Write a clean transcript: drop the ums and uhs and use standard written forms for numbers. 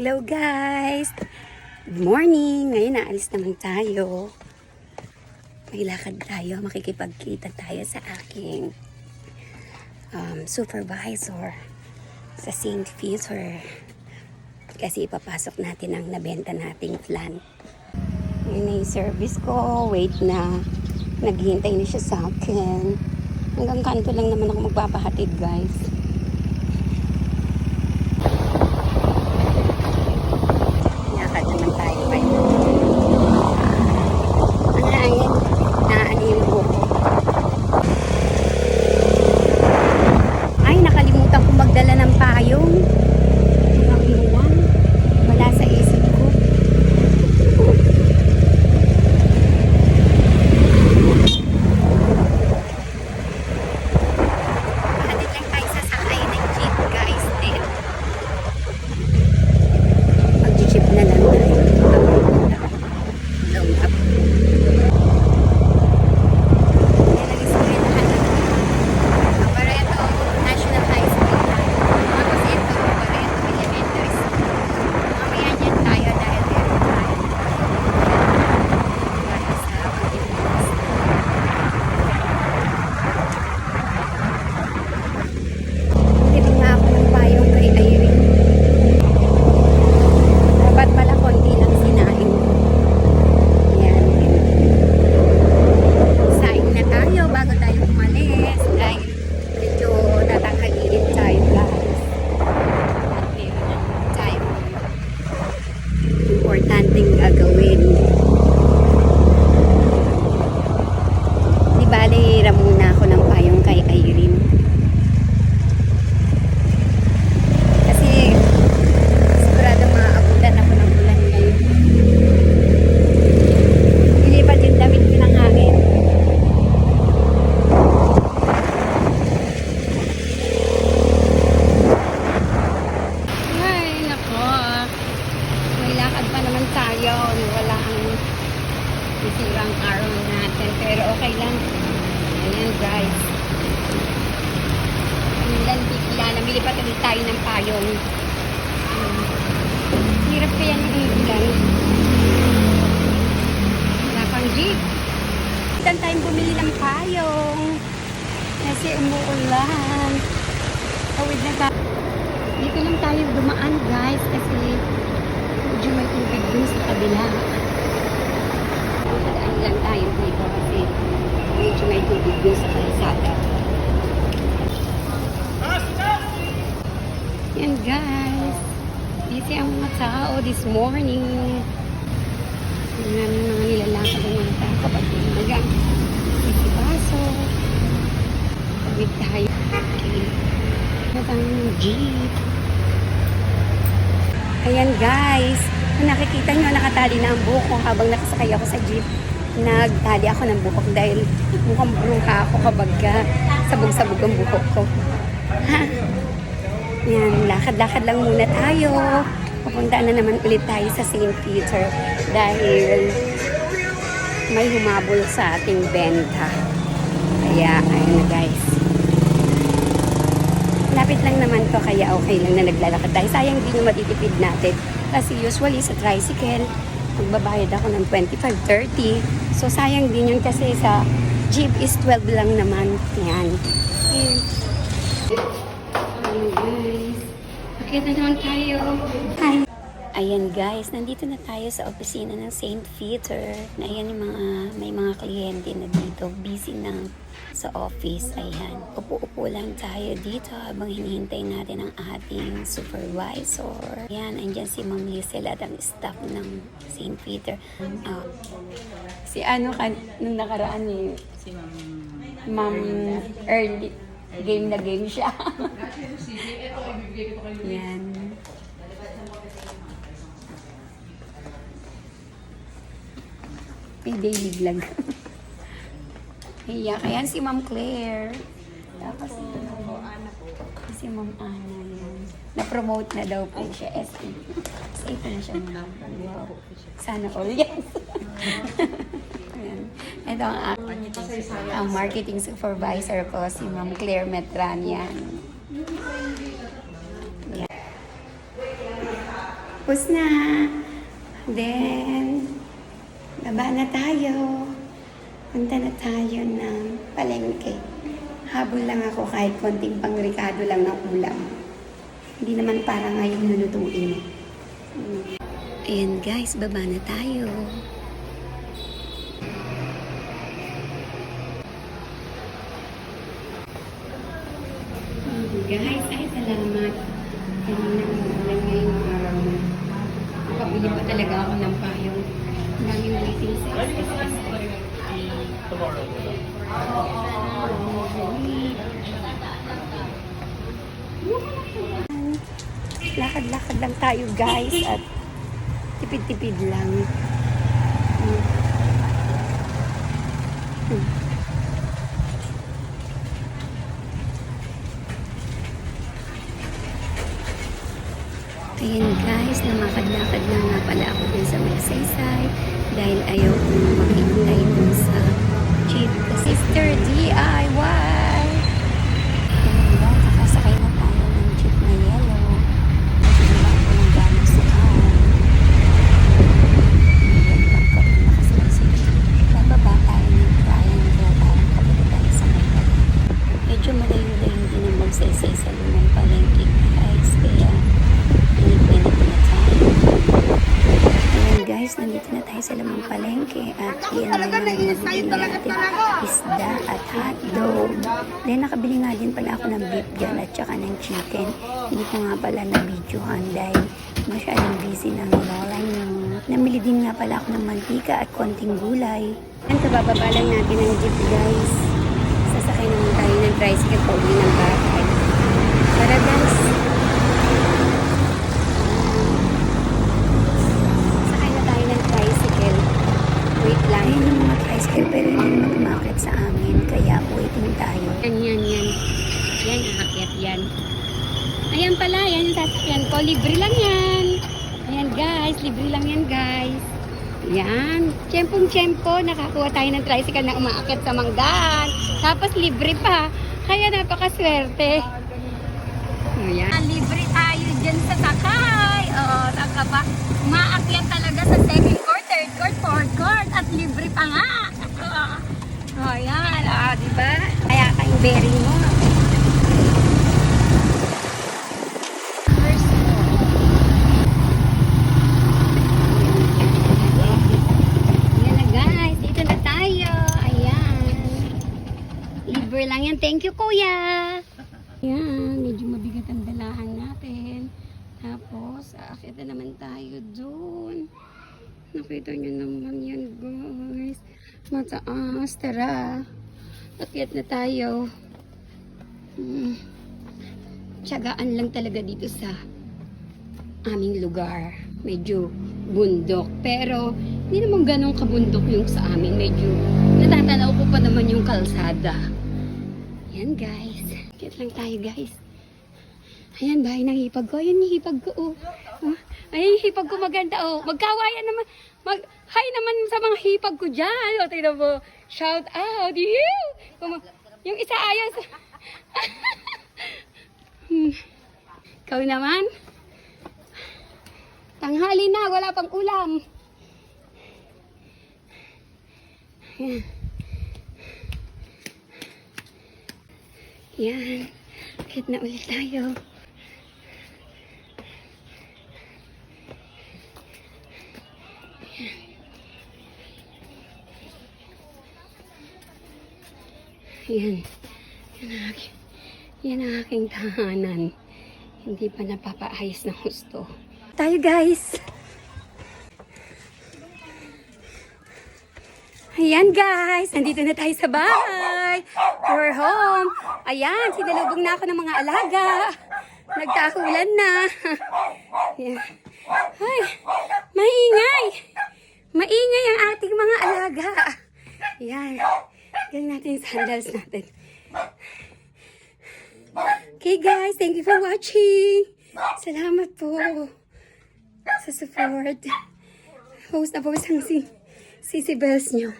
Hello guys! Good morning! Ngayon naalis naman tayo. May lakad tayo. Makikipagkita tayo sa aking supervisor sa St. Peter. Kasi ipapasok natin ang nabenta nating plant. Yun na yung service ko. Wait na. Naghihintay na siya sa akin. Hanggang kanto lang naman ako magpapahatid guys. Importanteng gagawin. Di bale, hiram muna ako ng payong kay Irene. Kasi sigurado maaabutan ako ng ulan ngayon. Ilipad yung damit ko ng hangin. Ay, nako. May lakad pa naman tayo. Wala ang isirang araw natin. Pero okay lang. Ayan guys. Ulan bigla. Namili pa tuloy tayo ng payong. Hirap kaya ng ulan. Wala pang jeep. Itan tayong bumili ng payong. Kasi umuulan. Tawid na tayo. Dito lang tayo dumaan guys. Kasi medyo may tubig dun sa kabila. Daan lang tayo dito kasi medyo may tubig dun sa kalsada. Yan guys. Busy ang mga tao this morning. Yan ang mga nilalakad ng mga tao kapag umaga. Ikipasok. Tawid tayo. Okay. Natang jeep. Ayan guys, kung nakikita nyo, nakatali na ang buhok ko habang nakasakay ako sa jeep. Nagtali ako ng buhok dahil mukhang bruha ako kapag sabog-sabog ang buhok ko. Ha? Yan, lakad-lakad lang muna tayo. Pupunta na naman ulit tayo sa St. Peter dahil may humabol sa ating benta. Kaya, ayun na guys. Lapit lang naman to kaya okay lang na naglalakad tayo. Sayang din yung matitipid natin. Kasi usually sa tricycle, magbabayad ako ng 25-30. So sayang din yun kasi sa jeep is 12 lang naman. Yan. Ayan guys. Okay na naman tayo. Hi. Ayan guys, nandito na tayo sa opisina ng St. Peter. Na ayan yung may mga kliyente na dito. Busy na sa office. Ayan. Upo-upo lang tayo dito habang hinihintay natin ang ating supervisor. Ayan, andyan si Ma'am Liesel at ang staff ng St. Peter. Si ano nung nakaraan eh. Si Ma'am Early. Game na game siya. Ayan. May daily vlog. Hiyak. Ayan si Ma'am Claire. Tapos si Ma'am Ana. Yan. Na-promote na daw po siya. SE. SE na siya. Wow. Sana all. Yes. Ayan. Ito ang marketing supervisor ko, si Ma'am Claire Metranian. Tapos na. Then, baba na tayo. Punta na tayo ng palengke. Habol lang ako kahit konting pangrikado lang ng ulam. Hindi naman para ngayon lulutuin. Ayan guys, baba na tayo. Guys, ay salamat. Kanina umulan ngayong araw na. Nakabili pa talaga ako ng payong. Ang daming waiting sa SSS. Lakad-lakad lang tayo guys at tipid-tipid lang. Ayan guys, namakad-lakad lang nga pala ako dun sa Magsaysay dahil ayaw kong maghintay dun sa jeep. Sister DIY! Ayan ba, nakasakay na tayo ng jeep na yellow. Nagdiba ako ng gano'n sa Ayan lang kami nakasakay. Bababa tayo ng triangle parang kabila tayo sa Mayal. Medyo malayo-layo din ang Magsaysay sa lumang palengke guys, kaya ayan guys, nandito na tayo sa lamang palengke at yan na yung nabibili natin, isda at hotdog. Then nakabili nga din pala ako ng beef dyan at saka ng chicken. Hindi ko nga pala na-videohan dahil masyadong busy ng lola nyo. Namili din nga pala ako ng mantika at konting gulay. Yan, kabababa lang natin ng jeep guys. Sasakay naman tayo ng tricycle pa uwi ng bahay. Tara guys! Wait lang. Ayun yung mga tricycle pero hindi naman umakit sa amin. Kaya waiting tayo. Yan. Yan, aakyat yan. Ayan pala, yan yung sasakyan ko. Libre lang yan. Ayan guys, libre lang yan guys. Yan. Tiyempong-tiyempo, nakakuha tayo ng tricycle na umaakyat sa Manggaan. Tapos libre pa. Kaya napakaswerte. Ayan. Libre tayo dyan sa sakay. O, saka ba? Umaakyat talaga sa second court, third court, fourth court. At libre pa nga. O, yan. O, diba? Kaya kayong bearing mo. Ayan na guys. Dito na tayo. Ayan. Libre lang yan. Thank you, kuya. Ayan. Medyo mabigat ang dalahan natin. Tapos, aakyat na naman tayo dun. Nakita nyo naman yan, guys. Mataas. Tara. Akyat na tayo. Tiyagaan lang talaga dito sa aming lugar. Medyo bundok. Pero, hindi naman ganun kabundok yung sa amin. Medyo natatanaw ko pa naman yung kalsada. Yan, guys. Akyat lang tayo, guys. Ayan, bahay ng hipag ko. Ayan yung hipag ko, oh. Ayan yung hipag ko maganda, oh. Magkawayan naman. Hi naman sa mga hipag ko dyan. O, tignan mo. Shout out. Yung isa ayaw sa... Ikaw naman. Tanghali na. Wala pang ulam. Ayan. Yan. Kahit na ulit tayo. Yan. Yan ang aking tahanan. Hindi pa napapaayos ng gusto. Tayo guys! Ayan guys! Nandito na tayo sa bahay! We're home! Ayan! Sinalubong na ako ng mga alaga! Nagtakulan na! Ayan. Ay! Maingay! Maingay ang ating mga alaga! Ayan! Gawin natin yung sandals natin. Okay guys, thank you for watching. Salamat po sa support. Post na post ang si Bells nyo.